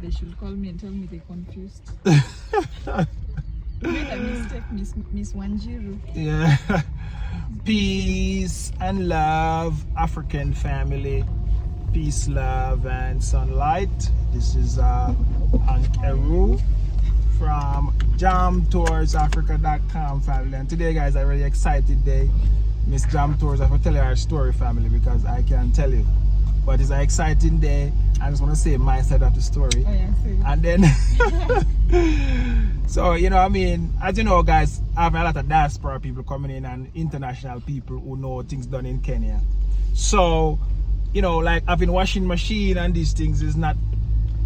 They should call me and tell me they're confused. Made a mistake, Miss Wanjiru. Yeah. Peace and love, African family. Peace, love, and sunlight. This is Ankeru from JamToursAfrica.com family. And today, guys, a really excited day. Miss Jam Tours, I will tell you our story, family, because I can't tell you. But it's an exciting day. I just want to say my side of the story. Oh, yeah, see. And then, so, you know, I mean, as you know, guys, I have a lot of diaspora people coming in and international people who know things done in Kenya. So, you know, like having washing machine and these things is not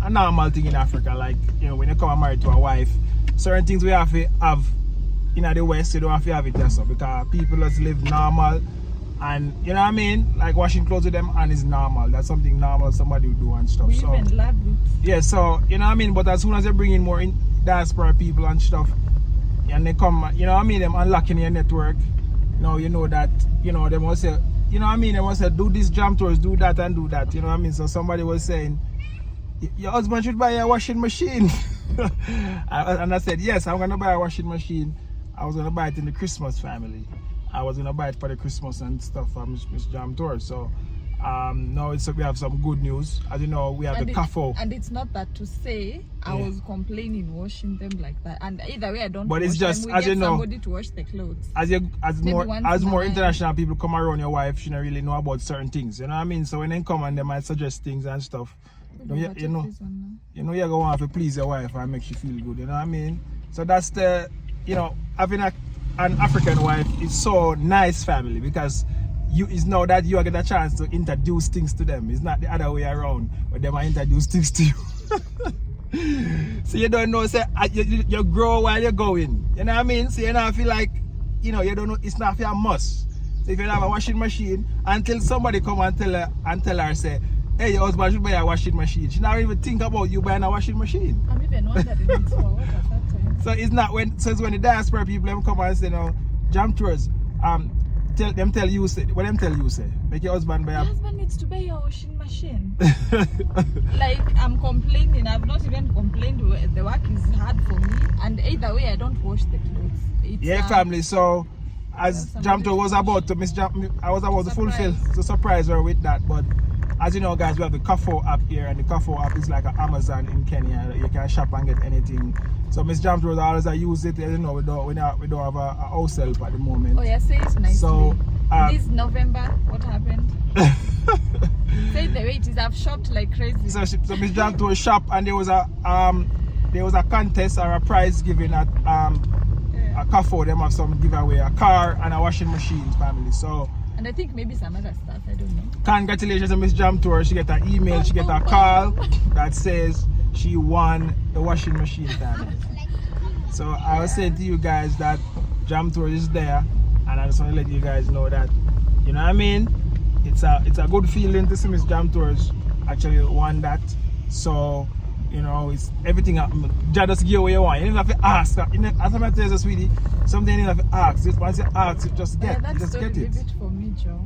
a normal thing in Africa. Like, you know, when you come and married to a wife, certain things we have to have in the West, you don't have to have it just so, because people just live normal. And you know what I mean? Like washing clothes with them and is normal. That's something normal somebody will do and stuff. We so even love it. yeah, so you know what I mean? But as soon as they bring in more diaspora people and stuff, and they come, you know what I mean, them unlocking your network, you know that, you know, they must say, you know what I mean, they must say, do this jam tours, do that and do that, you know what I mean? So somebody was saying, your husband should buy a washing machine. And I said, yes, I'm gonna buy a washing machine. I was gonna buy it in the Christmas family. I was gonna buy it for the Christmas and stuff for Miss Jam Tour. So now we have some good news. As you know, we have the CAFO. And it's not that to say I was complaining washing them like that. And either way, I don't. But it's just, them. as you know, somebody to wash the clothes. As more international people come around your wife, she don't really know about certain things. You know what I mean? So when they come and they might suggest things and stuff, you know you're gonna want to please your wife and make you feel good. You know what I mean? So that's the, you know, having an African wife is so nice, family, because it's now that you get a chance to introduce things to them. It's not the other way around, but they might introduce things to you. So you don't know, say you grow while you're going. You know what I mean? So you don't feel like, you know, you don't know, it's not a must. So if you have a washing machine, until somebody come and tell her, say, hey, your husband should buy a washing machine, she not even think about you buying a washing machine. I'm even wondering it's for what at that time. So it's not when the diaspora people come and say, no, Jam Tours, tell you say, make your husband buy a... Your husband needs to buy a washing machine. Like, I'm complaining. I've not even complained. The work is hard for me, and either way, I don't wash the clothes. It's, family. So as Jam Tour was about to I was about to fulfill the surprise her with that. But as you know, guys, we have the CAFO app here, and the CAFO app is like an Amazon in Kenya. You can shop and get anything. So Miss Jam Tours always use it. You know, we don't have a house help at the moment. Oh yeah, say it nicely. So this November, what happened? Say the way it is. I've shopped like crazy. So Miss Jam Tours shop, and there was a contest or a prize given at a CAFO. Them have some giveaway, a car and a washing machine, family. So. And I think maybe some other stuff, I don't know. Congratulations to Miss Jam Tour. She get an email, she get a call that says she won the washing machine, family. So I was saying to you guys that Jam Tour is there, and I just want to let you guys know that, you know what I mean? It's a good feeling to see Miss Jam Tours actually won that. So, you know, it's everything. Just give what you want. You don't have to ask. As I tell you, sweetie, something you don't have to ask. Once you ask, you just get. Yeah, you just get it. Leave it for me, Joe.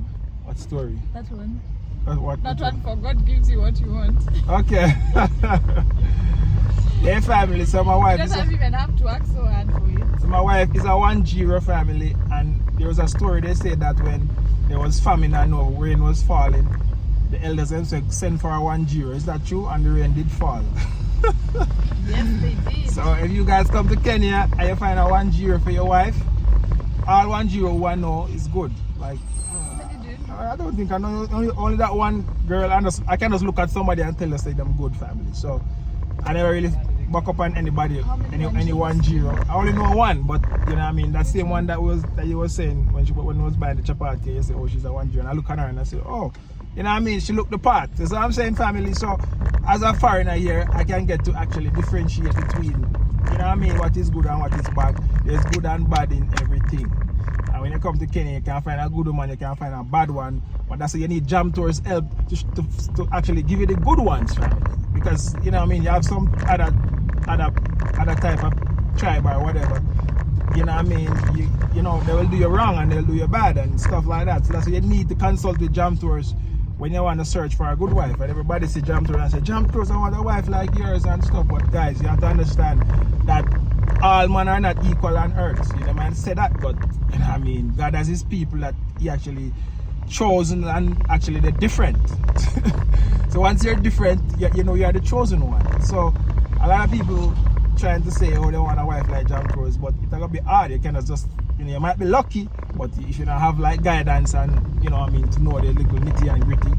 What story? That one. What that one for God gives you what you want. Okay. Yeah, family. So my wife. You don't even have to ask so hard for it. So my wife is a 1-0 family, and there was a story they said that when there was famine and no rain was falling, the elders sent for a 1-0. Is that true? And the rain did fall. Yes, they did. So if you guys come to Kenya and you find a 1-0 for your wife, all 1-0 one know is good. Like I don't think I know only that one girl. I can just look at somebody and tell us that I'm good family. So I never really back up on anybody, any 1-0. I only know one, but you know what I mean. That same one that you were saying when I was buying the chapati, you say, oh, she's a 1-0, and I look at her and I say, oh, you know what I mean. She looked the part. That's what I'm saying, family. So as a foreigner here, I can get to actually differentiate between, you know what I mean, what is good and what is bad. There's good and bad in everything. And when you come to Kenya, you can find a good one, you can find a bad one. But that's why you need Jam Tours help to actually give you the good ones, family. Because, you know what I mean, you have some other type of tribe or whatever. You know what I mean? You know, they will do you wrong and they'll do you bad and stuff like that. So that's why you need to consult with Jam Tours when you want to search for a good wife, and everybody see Jam Tours and say, Jam Tours, I want a wife like yours and stuff. But guys, you have to understand that all men are not equal on earth. You know, man say that, but you know what I mean, God has his people that he actually chosen, and actually they're different. So once you're different, you know you're the chosen one. So a lot of people trying to say, oh, they want a wife like Jam Tours, but it's gonna be hard. You cannot just, you know, you might be lucky, but if you don't have like guidance and, you know what I mean, to know the little nitty and gritty.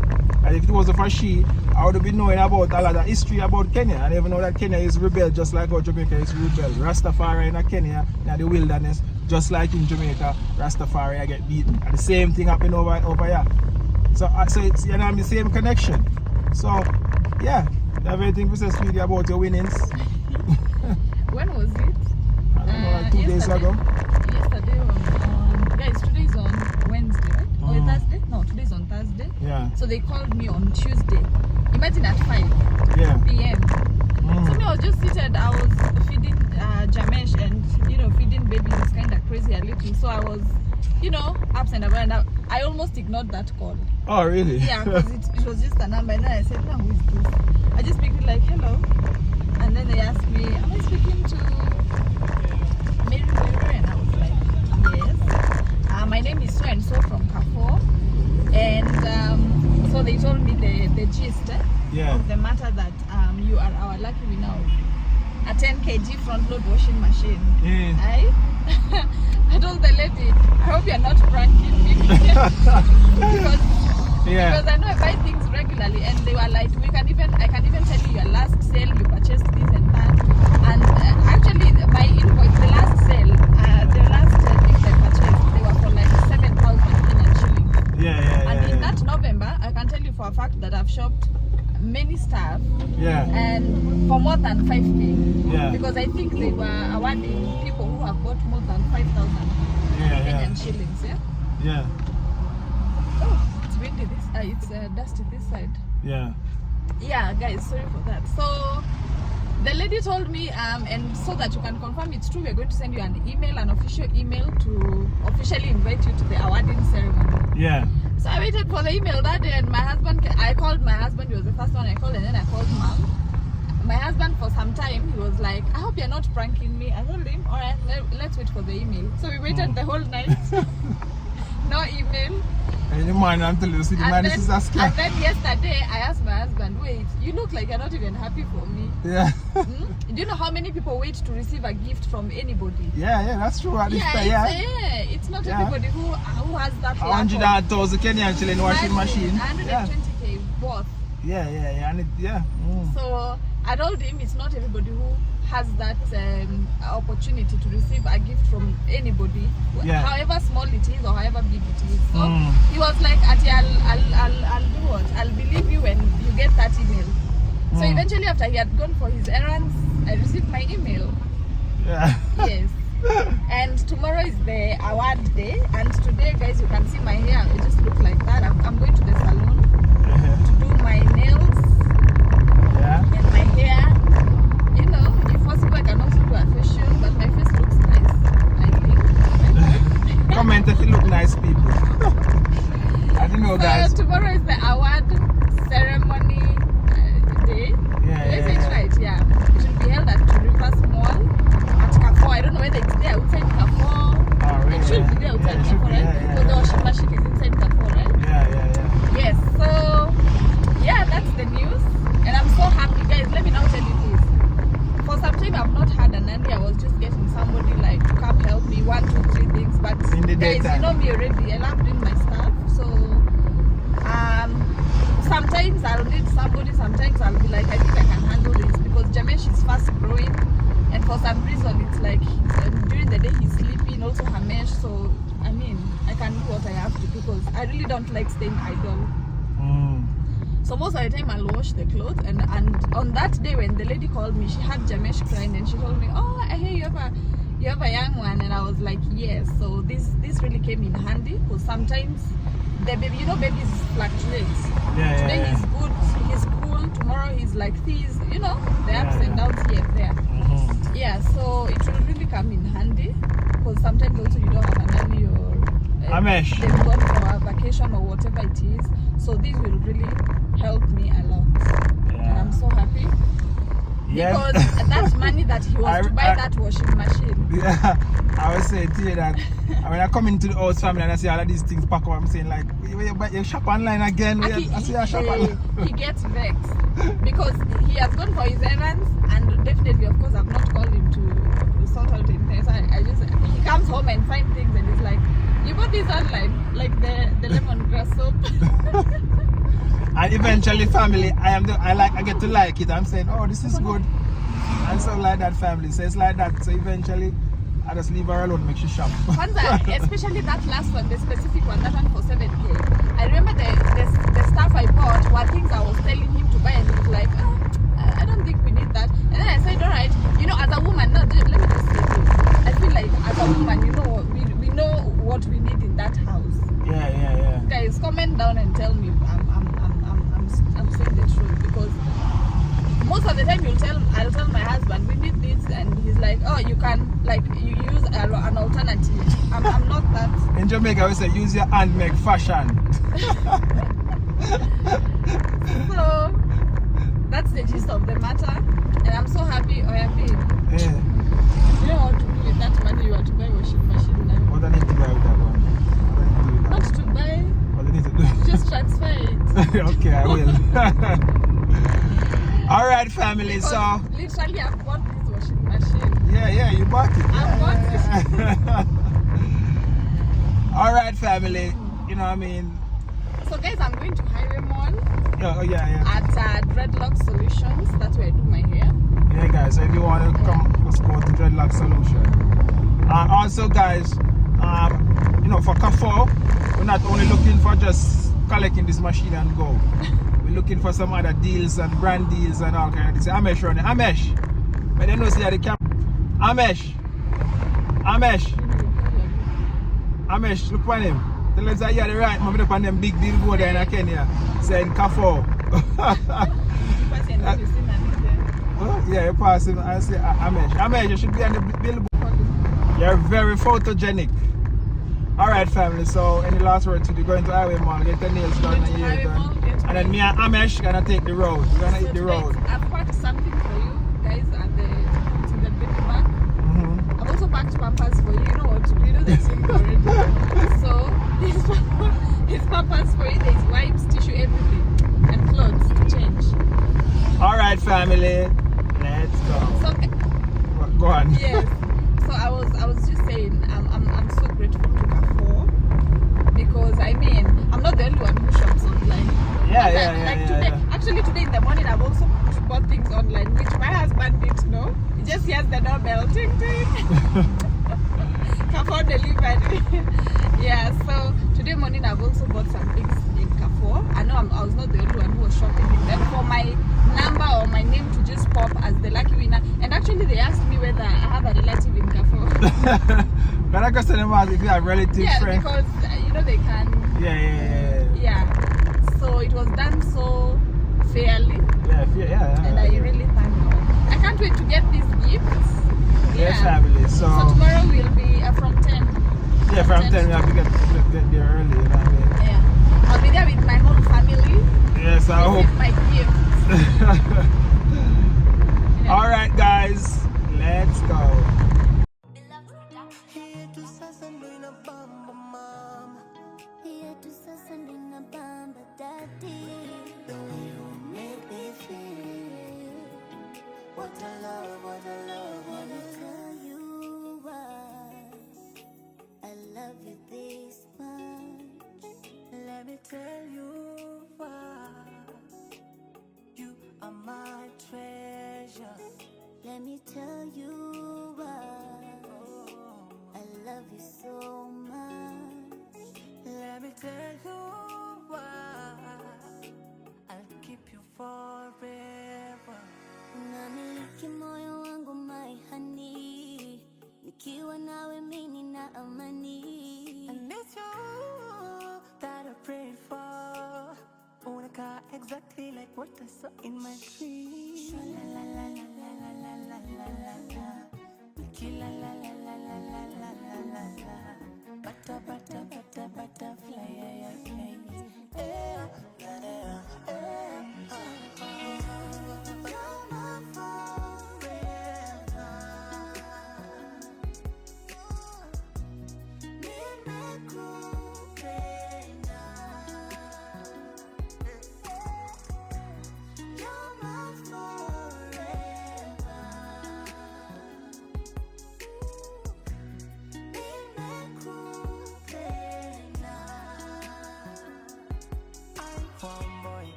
And if it wasn't for she, I would have been knowing about a lot of history about Kenya. And even know that Kenya is rebel just like how Jamaica is rebel. Rastafari in Kenya, in the wilderness, just like in Jamaica, Rastafari get beaten. And the same thing happened over here. So it's, you know, the same connection. So yeah, you have anything to say, Speedy, about your winnings? When was it? I don't know, like 2 days ago. Yesterday on guys, today's on Wednesday, right? Or Thursday? No, today's on Thursday. Yeah. So they called me on Tuesday. Imagine at 5 p.m. So me, I was just seated, I was feeding Jamesh and, you know, feeding babies is kind of crazy a little. So I was, you know, absent and I almost ignored that call. Oh, really? Yeah, because it was just a number. And then I said, no, who is this? I just picked it like, hello. And then they asked me, am I speaking to Mary? And I was like, yes. My name is so and so from Kafor. And so they told me the gist of the matter that you are our lucky winner of a 10 kg front load washing machine. I told the lady, I hope you're not pranking me. because I know I buy things regularly, and they were like, I can even tell you your last sale, you purchased this and that. And actually, my invoice, the last sale, the last things I purchased, they were for like 7,000 Kenyan shillings. And in that November, I can tell you for a fact that I've shopped many stuff and for more than 5k. Because I think they were awarding people who have bought more than 5,000 Kenyan shillings. Oh, it's windy this it's dusty this side. Yeah, guys, sorry for that. So the lady told me and so that you can confirm it's true, we're going to send you an email, an official email to officially invite you to the awarding ceremony. So I waited for the email that day, and I called my husband. He was the first one I called, and then I called mom. My husband, for some time, he was like, I hope you're not pranking me. I told him, all right, let's wait for the email. So we waited the whole night. No email. And the man until you see the man is asking. And then yesterday, I asked my husband, wait, you look like you're not even happy for me. Do you know how many people wait to receive a gift from anybody? That's true. It's not everybody who has that. 100,000 Kenyan shilling washing machine. 120k worth. So I told him it's not everybody who has that opportunity to receive a gift from anybody, however small it is or however big it is. So he was like, Ati, I'll do what? I'll believe you when you get that email. So eventually, after he had gone for his errands, I received my email. Yes. And tomorrow is the award day, and today, guys, you can see my hair. It just looks like that. I'm going to the salon to do my nails and my hair. You know, if possible, I can also do a facial, but my face looks nice, I think. Comment if you look nice, people. I don't know, guys. So tomorrow is the award ceremony day. Let's say it right, It will be held at Reverse Mall at Kafor. I don't know whether it's there outside Kafor. It should be there outside Kafor, right? Because the washing machine is inside Kafor, right? Yes, so that's the news. And I'm so happy, guys. Let me now tell you this. For some time, I've not had a nanny. I was just getting somebody like to come help me, 1, 2, 3 things. But in the guys, daytime, you know me already. I love doing my stuff. So sometimes I'll need somebody. Sometimes I'll be like, I think I can handle this, because Jamesh is fast growing, and for some reason it's like during the day he's sleeping, also Hamesh. So I mean, I can do what I have to do, because I really don't like staying idle. So most of the time I'll wash the clothes, and on that day when the lady called me, she had Jamesh crying, and she told me, oh, I hear you have a young one. And I was like, yes. So this really came in handy, because sometimes the baby, you know, babies fluctuate. Today he's good, he's cool, tomorrow he's like this, you know, the ups and downs here and there. So it will really come in handy, because sometimes also you don't have a nanny, or they've gone for a vacation or whatever it is. So this will really help me a lot. Yeah. And I'm so happy. Yes. Because that money that he was to buy that washing machine. Yeah, I was saying to you that when I come into the house family and I see all of these things pack up, I'm saying like, you shop online again. I see you shop online. He gets vexed because he has gone for his errands, and definitely, of course, I've not called him to sort out things. I just, he comes home and finds things and he's like, you bought this online, like the lemongrass soap. And eventually, family, I get to like it. I'm saying, oh, this is good. And so like that, family. So it's like that. So eventually, I just leave her alone, make she shop. Especially that last one, the specific one, that one for 7K. I remember the stuff I bought were things I was telling him to buy, and he was like, oh, I don't think we need that. And then I said, all right, as a woman, no, let me just say this. I feel like as a woman, we know what we need in that house. Yeah. Guys, comment down and tell me I'm saying the truth, because most of the time I'll tell my husband we need this, and he's like, oh, you can you use an alternative. I'm not that. In Jamaica we say use your hand make fashion. So that's the gist of the matter, and I'm so happy. Yeah. You know what to do with that money you are to buy washing machine now. What I need to buy with that one? Not to buy. What I need to do? Just transfer it. Okay, I will. All right, family. Because so literally, I've bought this washing machine. Yeah, you bought it. I bought it. All right, family. You know what I mean? So guys, I'm going to Highway Mall. Yeah. At Dreadlock Solutions. That's where I do my hair. Yeah, guys. So if you want to come, let's go to Dreadlock Solution. Also, guys, for Carrefour, we're not only looking for just collecting this machine and go. We're looking for some other deals and brand deals and all kind of things. Amesh running. Amesh. But then we see the camera. Amesh, look on him. Tell us that you're the right man. Look on them big billboard there in Kenya saying Carrefour. Yeah, you're passing. I say Amesh, you should be on the billboard. You're very photogenic. Alright, family, so any last word to be going to Highway Mall, get the nails done and hair done. And then me and Amesh gonna take the road. We're gonna hit the road. I've packed something for you guys at the baby bag. I've also packed pampers for you. You know what? You know the thing already. So his pampers for you. There's wipes, tissue, everything, and clothes to change. Alright, family, let's go. So, go on. Yes. So I was just saying I'm so grateful to Carrefour, because I'm not the only one who shops online. Actually today in the morning I've also bought things online, which my husband didn't know. He just hears the doorbell, ting ting. Carrefour delivery. Yeah, so today morning I've also bought some things in Carrefour. I know I was not the only one who was shopping in them. For my number or my name to just pop as the lucky winner. And actually they asked me whether I have a relative in Carrefour. But I guess if you have relative friend. Because they can. Yeah. So it was done so fairly. Yeah. And I really thank God. I can't wait to get these gifts. Yes, family. So tomorrow will be from 10. Yeah, from 10 we have to get there early, you know what I mean? Yeah. I'll be there with my whole family. Yes, I hope. My gifts. Alright, guys, let's go. What a love, what a love, what a tell you why I love you this much. Let me tell you why you are my treasure. Let me tell you why I love you so much. Let me tell you why I'll keep you forever. Namiliki moyo wangu my honey, nikiwa nawe mimi na amani. And it's you that I prayed for. Unakaa exactly like what I saw in my dream. La la la la la la la la la la. Nikila la la la la la la la la la. Butterfly, yeah.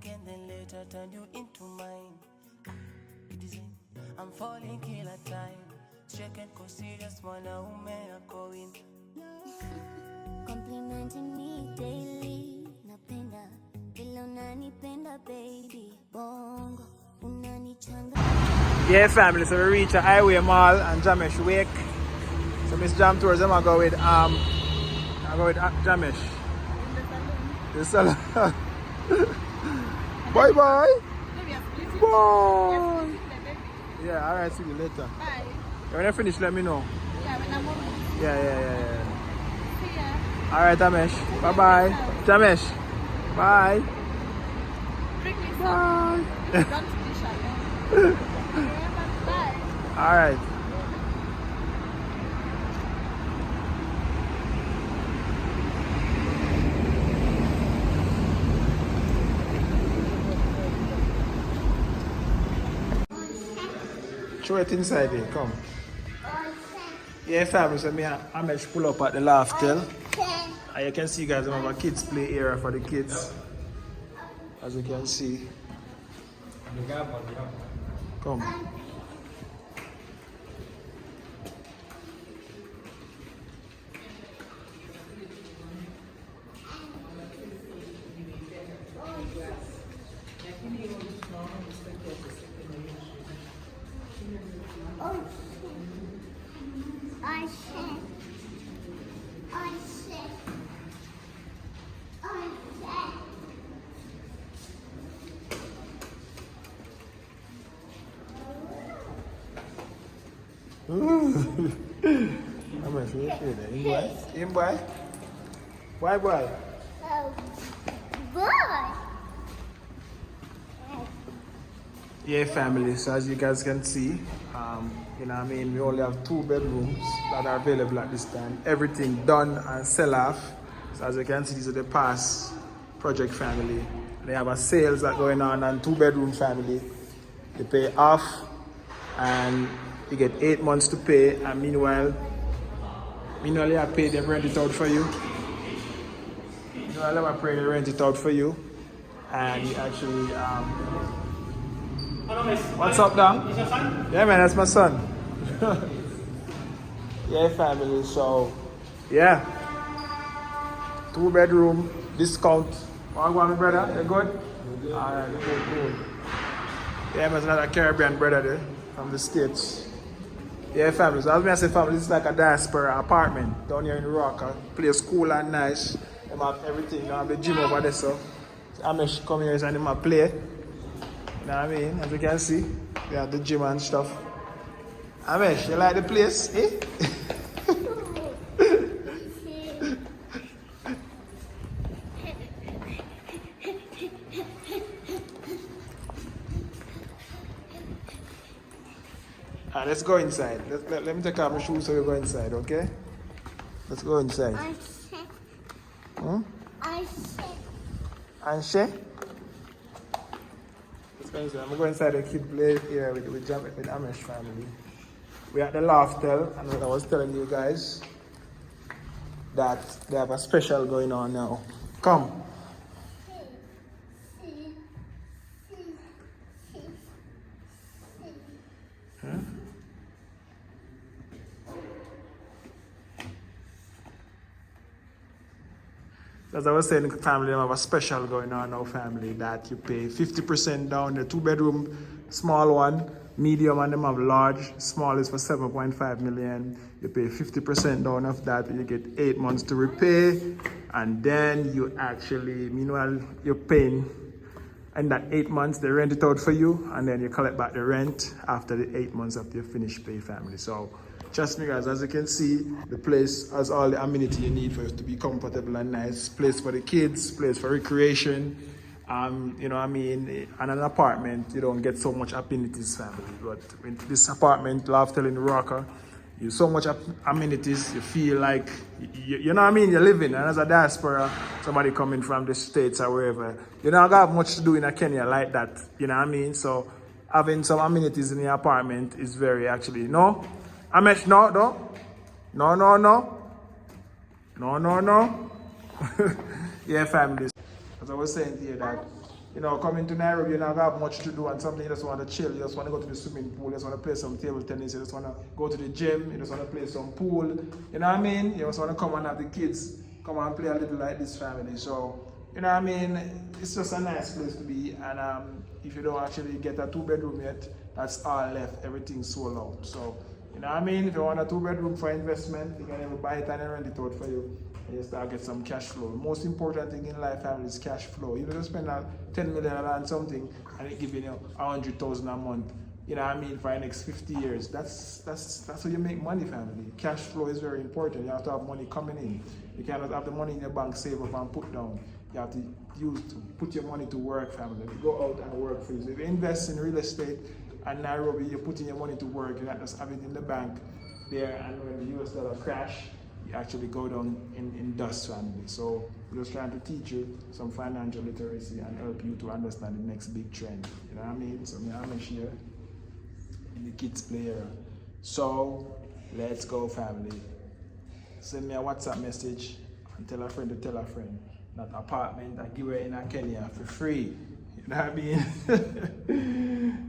again, then later turn you into mine. It is in, I'm falling killer time. Check and go serious, mwanaume ako in. Complimenting me daily, napenda vile unanipenda baby, bongo unanichanga. Yeah, family, so we reach a highway mall and Jamesh wake. So Miss Jam tours them I go with Jamesh. In the salon. The salon. Bye bye. Maybe I'm splitting. Bye. Baby. Yeah, alright, see you later. Bye. When I finish, let me know. Yeah, when I'm home. Yeah. See ya. Alright, Jamesh. Bye bye. Jamesh. Bye. Bring me Bye. some. Don't dish again. Bye. Alright. Throw it inside there, come. Yeah, family, so I'm going to pull up at the Loftel. And you can see, guys, we have a kids play area for the kids. As you can see. Come. I'm going to see it. In boy? Why boy? Yeah, family, so as you guys can see, you know what I mean, we only have 2 bedrooms that are available at this time. Everything done and sell off. So as you can see, these are the past project family. They have a sales that going on 2-bedroom family. They pay off and you get 8 months to pay, and meanwhile I pay them rent it out for you. Meanwhile I pay them rent it out for you. And you actually what's up, Dan? Yeah, man, that's my son. Yeah, family, so, yeah. 2-bedroom, discount. What you want, brother? You good? Alright, good. Yeah, man, there's another Caribbean brother there from the States. Yeah, family, so as I say, family, this is like a diaspora apartment down here in Rock. Place cool and nice. They have everything. They have the gym over there, so I'm going to come here and they play. You know what I mean? As you can see, we have the gym and stuff. Amesh, you like the place, eh? Let's go inside. Let me take off my shoes so we go inside, okay? Let's go inside. Anshe? Let's go inside. I'm going to go inside the kid play here with Amesh family. We're at the Loftel, and I was telling you guys that they have a special going on now. Come. As I was saying, family, they have a special going on now, family, that you pay 50% down, the 2-bedroom, small one, medium, and them have large. Small is for 7.5 million. You pay 50% down of that, you get 8 months to repay, and then you actually, meanwhile, you're paying, and that 8 months, they rent it out for you, and then you collect back the rent after the 8 months after you finish pay, family. So, trust me, guys, as you can see, the place has all the amenity you need for it to be comfortable and nice. Place for the kids, place for recreation. You know what I mean? In an apartment, you don't get so much amenities, family. But in this apartment, Loftel in Rocker, you so much amenities, you feel like, you know what I mean? You're living, and as a diaspora, somebody coming from the States or wherever, you don't have much to do in a Kenya like that, you know what I mean? So having some amenities in the apartment is very actually, no? Amesh, no. Yeah, families. As I was saying here, that you know, coming to Nairobi, you don't have much to do and something you just want to chill, you just want to go to the swimming pool, you just want to play some table tennis, you just want to go to the gym, you just want to play some pool, you know what I mean? You just want to come and have the kids come and play a little like this family. So, you know what I mean? It's just a nice place to be, and if you don't actually get a 2-bedroom yet, that's all left, everything's sold out. So, you know what I mean? If you want a 2-bedroom for investment, you can even buy it and rent it out for you. And you start get some cash flow. The most important thing in life, family, is cash flow. You don't spend 10 million on something and it giving you 100,000 a month. You know what I mean? For the next 50 years. That's how you make money, family. Cash flow is very important. You have to have money coming in. You cannot have the money in your bank, save up and put down. You have to put your money to work, family. You go out and work for you. So if you invest in real estate and Nairobi, you're putting your money to work. You're not just having it in the bank there, and when the US dollar crash, you actually go down in dust, family. So we're just trying to teach you some financial literacy and help you to understand the next big trend. You know what I mean? So I'm here in the kids play area. So let's go, family. Send me a WhatsApp message and tell a friend to tell a friend. That apartment I give her in Kenya for free. You know what I mean?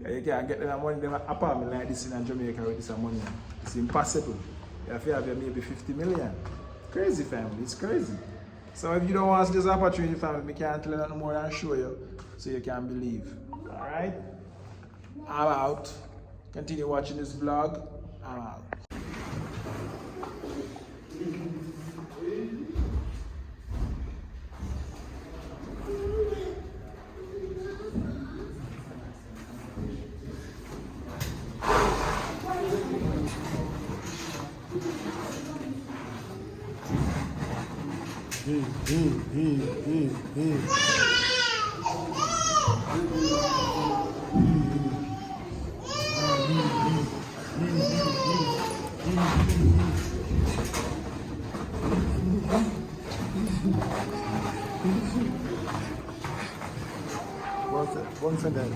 You can't get the money in an apartment like this in Jamaica with this money. It's impossible. You have to have maybe 50 million. Crazy, family, it's crazy. So if you don't want this opportunity, family, we can't tell you nothing more than show you so you can believe. Alright? I'm out. Continue watching this vlog. I'm out. One for them.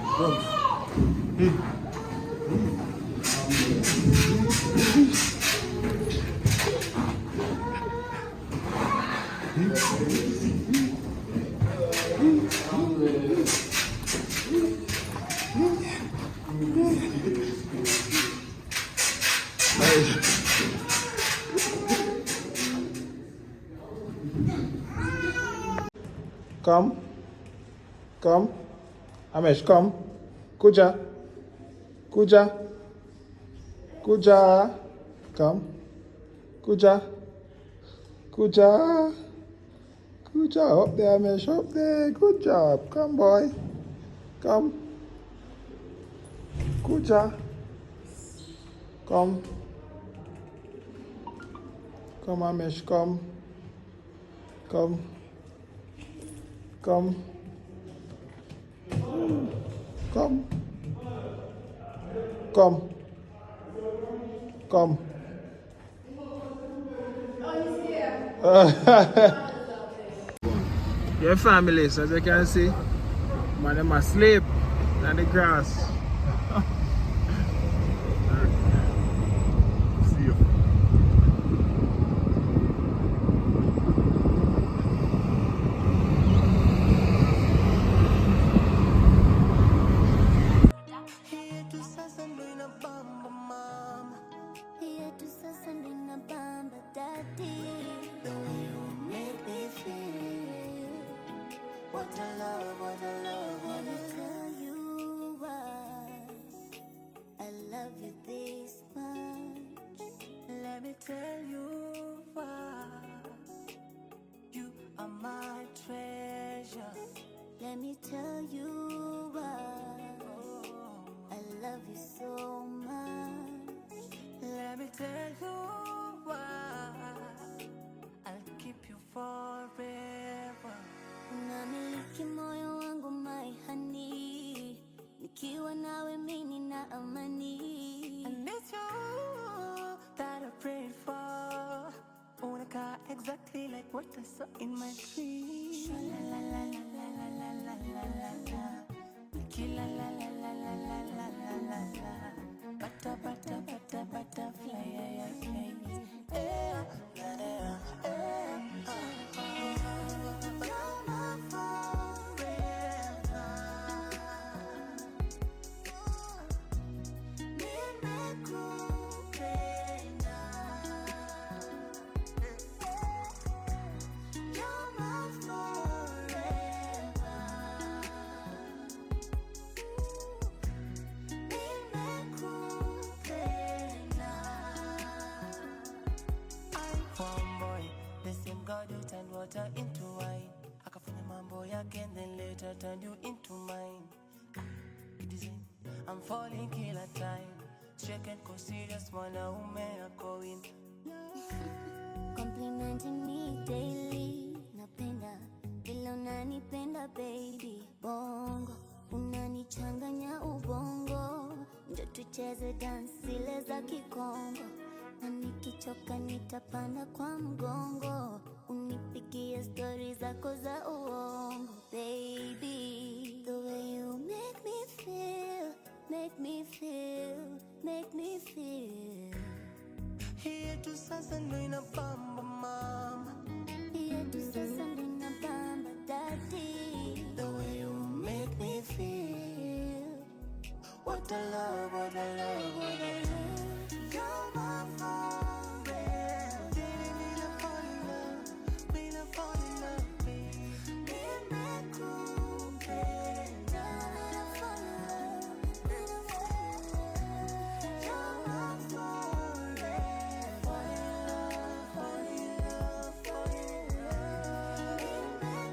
Come. Amesh, come. Kuja. Come. Kuja. Up there, Amesh, up there. Good job. Come, boy. Come. Kuja. Come. Come, Amesh, come. Come. Your family, so as you can see, man, them asleep on the grass. See you. Tell you why you are my treasure. Let me tell you why I love you so much. Let me tell you why I'll keep you forever. Unamiliki moyo wangu my honey, nikiwa nawe mimi na amani. And it's you that I prayed for. Own a car exactly like what I saw in my dream. La la la la la la la la la la. Kila la la la la la la la la la. Butterfly, yeah. You're my forever. I turn you into mine. Design, I'm falling killer time. Check and go serious, mwanaume ako in. Complimenting me daily, napenda vile unanipenda baby. Bongo unanichanganya ubongo, ndio tucheze dance zile za Kikongo, na nikichoka nitapanda kwa mgongo, unipigie stories zako za uongo baby. The way you make me feel, make me feel, make me feel. Here to sasa ndo inabamba mama, Here to sasa ndo inabamba daddy. the way you make me feel. What a love, what a love, what a love. You're my forever. Didn't mean to fall in love, mean to fall in love, baby. Nimekupenda, fall in love. You're my forever. Fall in love, fall in love, fall in love. Nimekupenda.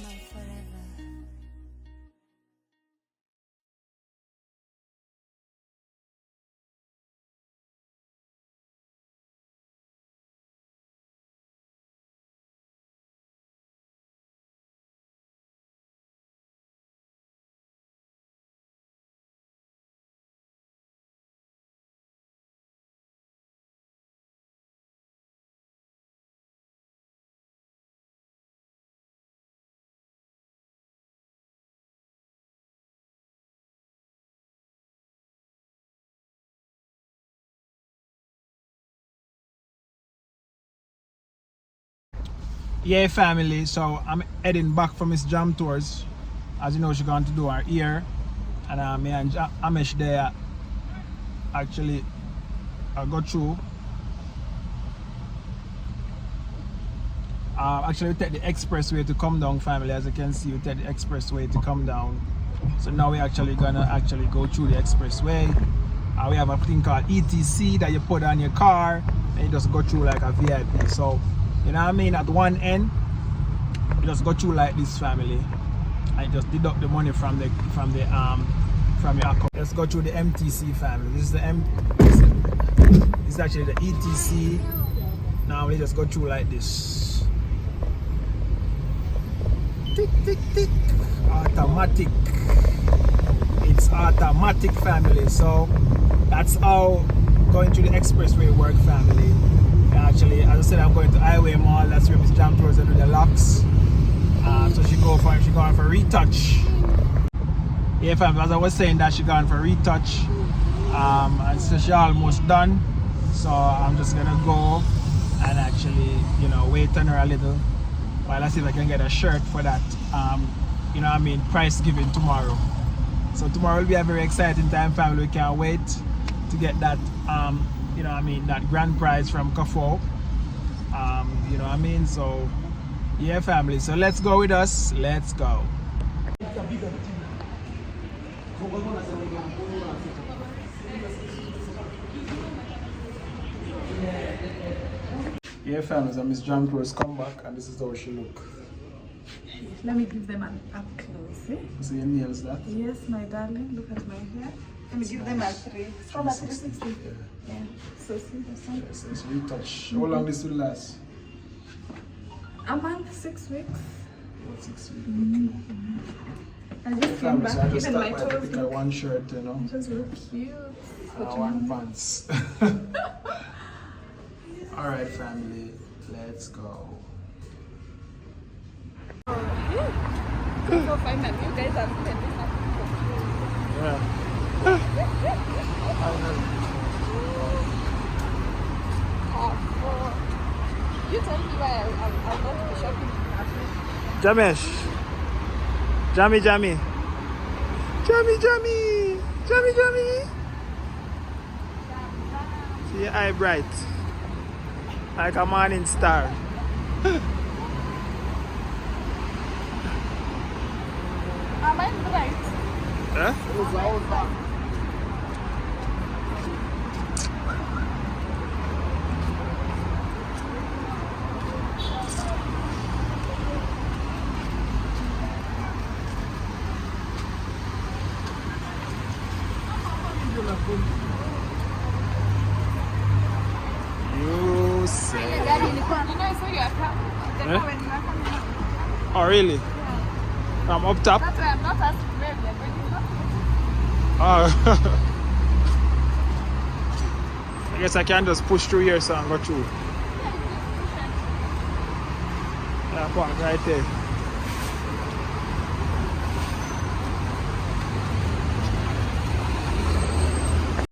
My forever. Yeah, family, so I'm heading back from Miss Jam Tours. As you know, she's going to do her ear, and me and Amesh there actually I go through. Actually, we take the expressway to come down, family. As you can see, we take the expressway to come down. So now we're actually gonna go through the expressway. We have a thing called ETC that you put on your car, and you just go through like a VIP. So, you know what I mean? At one end, you just go through like this, family, and you just deduct the money from your account. Let's go through the MTC, family. This is the this is actually the ETC. Now we just go through like this. Tick tick tick. Automatic. It's automatic, family. So that's how going through the expressway work, family. Actually, as I said, I'm going to Highway Mall. That's where Miss Jam Tours do the locks. So she going for retouch. Yeah, fam, as I was saying that she going for retouch. And so she almost done. So I'm just gonna go and actually, you know, wait on her a little while I see if I can get a shirt for that. You know what I mean, price giving tomorrow. So tomorrow will be a very exciting time, family. We can't wait to get that you know what I mean, that grand prize from Kafo. You know what I mean? So yeah, family, so let's go with us. Let's go. Yeah, family, so Miss Jam Tours come back and this is how she look. Let me give them an up close. Eh? So your nails that? Yes, my darling. Look at my hair. Let me give them a 3. It's over 360. Yeah. So see the sun. Yes, it's retouch. How long this will last? A month, 6 weeks. About 6 weeks. I just came back. So I just Even my stopped by to toes pick her one shirt, you know. just look cute. One pants. Alright, family, let's go. So fine that you guys are doing this. Yeah. You tell me why I'll go to the shopping. Jamesh. Jammy. Jammy. See your eye bright. Like a morning star. Am I right? Huh? You say. You know, I saw you at coming. Oh, really? From up top? That's why I'm not asking where we are going. Oh. I guess I can just push through here so and go through. Yeah, park right there.